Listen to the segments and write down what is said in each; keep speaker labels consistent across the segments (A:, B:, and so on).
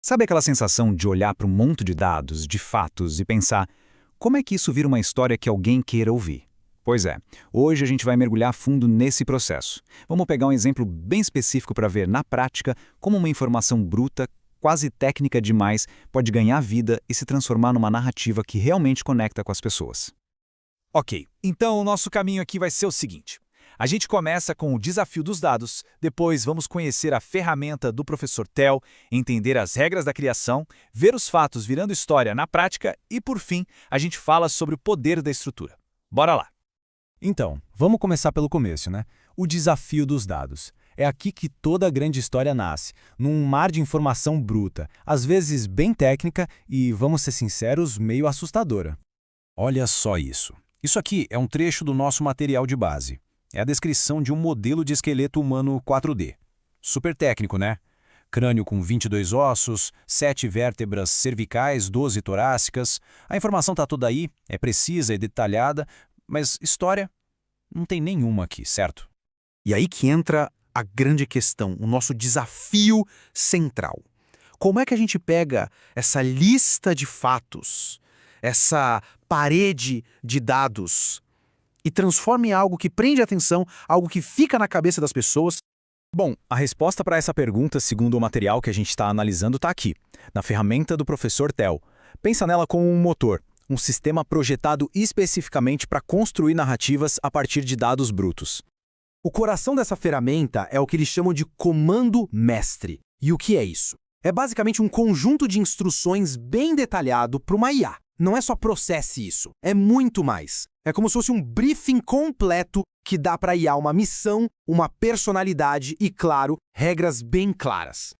A: Sabe aquela sensação de olhar para um monte de dados, de fatos e pensar, como é que isso vira uma história que alguém queira ouvir? Pois é, hoje a gente vai mergulhar fundo nesse processo. Vamos pegar um exemplo bem específico para ver na prática como uma informação bruta, quase técnica demais, pode ganhar vida e se transformar numa narrativa que realmente conecta com as pessoas.
B: Ok, então o nosso caminho aqui vai ser o seguinte. A gente começa com o desafio dos dados, depois vamos conhecer a ferramenta do professor Tel, entender as regras da criação, ver os fatos virando história na prática e, por fim, a gente fala sobre o poder da estrutura. Bora lá!
C: Então, vamos começar pelo começo, né? O desafio dos dados. É aqui que toda a grande história nasce, num mar de informação bruta, às vezes bem técnica e, vamos ser sinceros, meio assustadora.
D: Olha só isso. Isso aqui é um trecho do nosso material de base. É a descrição de um modelo de esqueleto humano 4D. Super técnico, né? Crânio com 22 ossos, 7 vértebras cervicais, 12 torácicas. A informação está toda aí, é precisa e detalhada, mas história não tem nenhuma aqui, certo?
E: E aí que entra a grande questão, o nosso desafio central. Como é que a gente pega essa lista de fatos, essa parede de dados, e transforma em algo que prende a atenção, algo que fica na cabeça das pessoas?
C: Bom, a resposta para essa pergunta, segundo o material que a gente está analisando, está aqui, na ferramenta do professor Tel. Pensa nela como um motor, um sistema projetado especificamente para construir narrativas a partir de dados brutos.
E: O coração dessa ferramenta é o que eles chamam de comando mestre. E o que é isso? É basicamente um conjunto de instruções bem detalhado para uma IA. Não é só processe isso, é muito mais. É como se fosse um briefing completo que dá para a IA uma missão, uma personalidade e, claro, regras bem claras.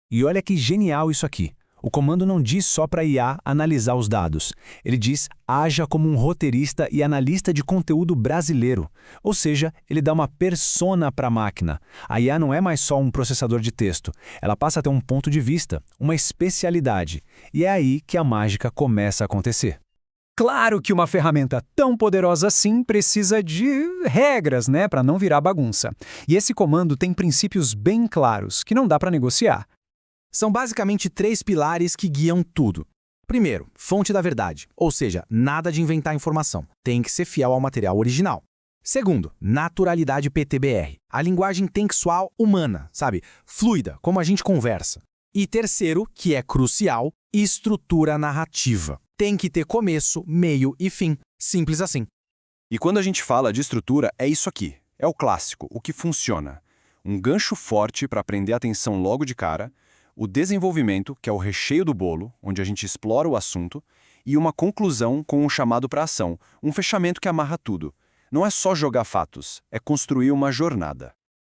C: E olha que genial isso aqui. O comando não diz só para a IA analisar os dados. Ele diz, haja como um roteirista e analista de conteúdo brasileiro. Ou seja, ele dá uma persona para a máquina. A IA não é mais só um processador de texto. Ela passa a ter um ponto de vista, uma especialidade. E é aí que a mágica começa a acontecer.
A: Claro que uma ferramenta tão poderosa assim precisa de regras, né, para não virar bagunça. E esse comando tem princípios bem claros, que não dá para negociar.
E: São basicamente 3 pilares que guiam tudo. Primeiro, fonte da verdade, ou seja, nada de inventar informação. Tem que ser fiel ao material original. Segundo, naturalidade PTBR. A linguagem tem que soar humana, sabe? Fluida, como a gente conversa. E terceiro, que é crucial, estrutura narrativa. Tem que ter começo, meio e fim. Simples assim.
D: E quando a gente fala de estrutura, é isso aqui. É o clássico, o que funciona. Um gancho forte para prender a atenção logo de cara, o desenvolvimento, que é o recheio do bolo, onde a gente explora o assunto, e uma conclusão com um chamado para ação, um fechamento que amarra tudo. Não é só jogar fatos, é construir uma jornada.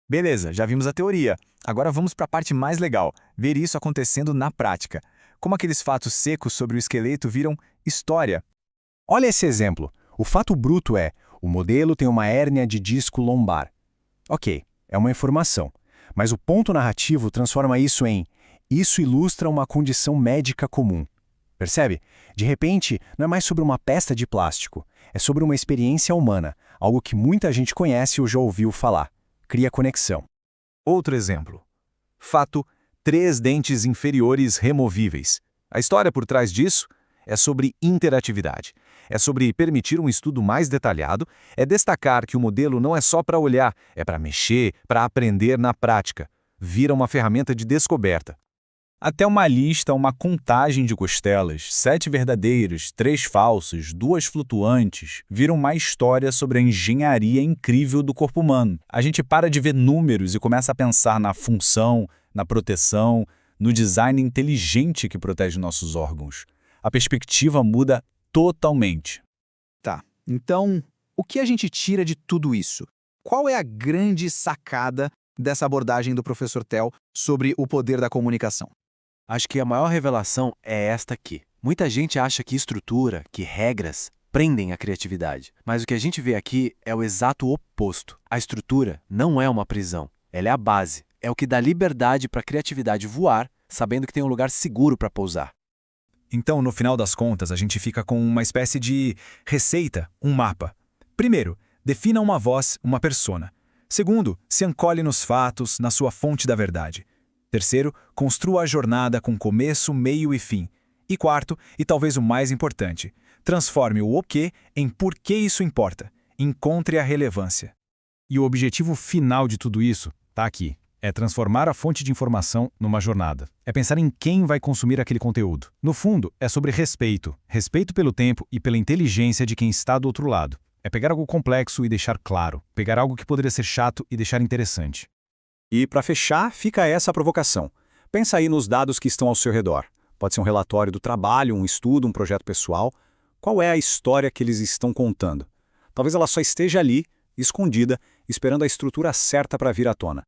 C: Beleza, já vimos a teoria. Agora vamos para a parte mais legal, ver isso acontecendo na prática. Como aqueles fatos secos sobre o esqueleto viram história. Olha esse exemplo. O fato bruto é, o modelo tem uma hérnia de disco lombar. Ok, é uma informação. Mas o ponto narrativo transforma isso em isso ilustra uma condição médica comum. Percebe? De repente, não é mais sobre uma peça de plástico. É sobre uma experiência humana, algo que muita gente conhece ou já ouviu falar. Cria conexão.
B: Outro exemplo. Fato: 3 dentes inferiores removíveis. A história por trás disso é sobre interatividade. É sobre permitir um estudo mais detalhado, é destacar que o modelo não é só para olhar, é para mexer, para aprender na prática. Vira uma ferramenta de descoberta.
C: Até uma lista, uma contagem de costelas, 7 verdadeiros, 3 falsos, 2 flutuantes, viram uma história sobre a engenharia incrível do corpo humano. A gente para de ver números e começa a pensar na função, na proteção, no design inteligente que protege nossos órgãos. A perspectiva muda totalmente.
E: Tá, então, o que a gente tira de tudo isso? Qual é a grande sacada dessa abordagem do professor Tel sobre o poder da comunicação?
F: Acho que a maior revelação é esta aqui. Muita gente acha que estrutura, que regras, prendem a criatividade. Mas o que a gente vê aqui é o exato oposto. A estrutura não é uma prisão. Ela é a base. É o que dá liberdade para a criatividade voar, sabendo que tem um lugar seguro para pousar.
C: Então, no final das contas, a gente fica com uma espécie de receita, um mapa. Primeiro, defina uma voz, uma persona. Segundo, se ancole nos fatos, na sua fonte da verdade. Terceiro, construa a jornada com começo, meio e fim. E quarto, e talvez o mais importante, transforme o quê em por que isso importa. Encontre a relevância.
B: E o objetivo final de tudo isso está aqui. É transformar a fonte de informação numa jornada. É pensar em quem vai consumir aquele conteúdo. No fundo, é sobre respeito. Respeito pelo tempo e pela inteligência de quem está do outro lado. É pegar algo complexo e deixar claro. Pegar algo que poderia ser chato e deixar interessante.
A: E, para fechar, fica essa provocação. Pensa aí nos dados que estão ao seu redor. Pode ser um relatório do trabalho, um estudo, um projeto pessoal. Qual é a história que eles estão contando? Talvez ela só esteja ali, escondida, esperando a estrutura certa para vir à tona.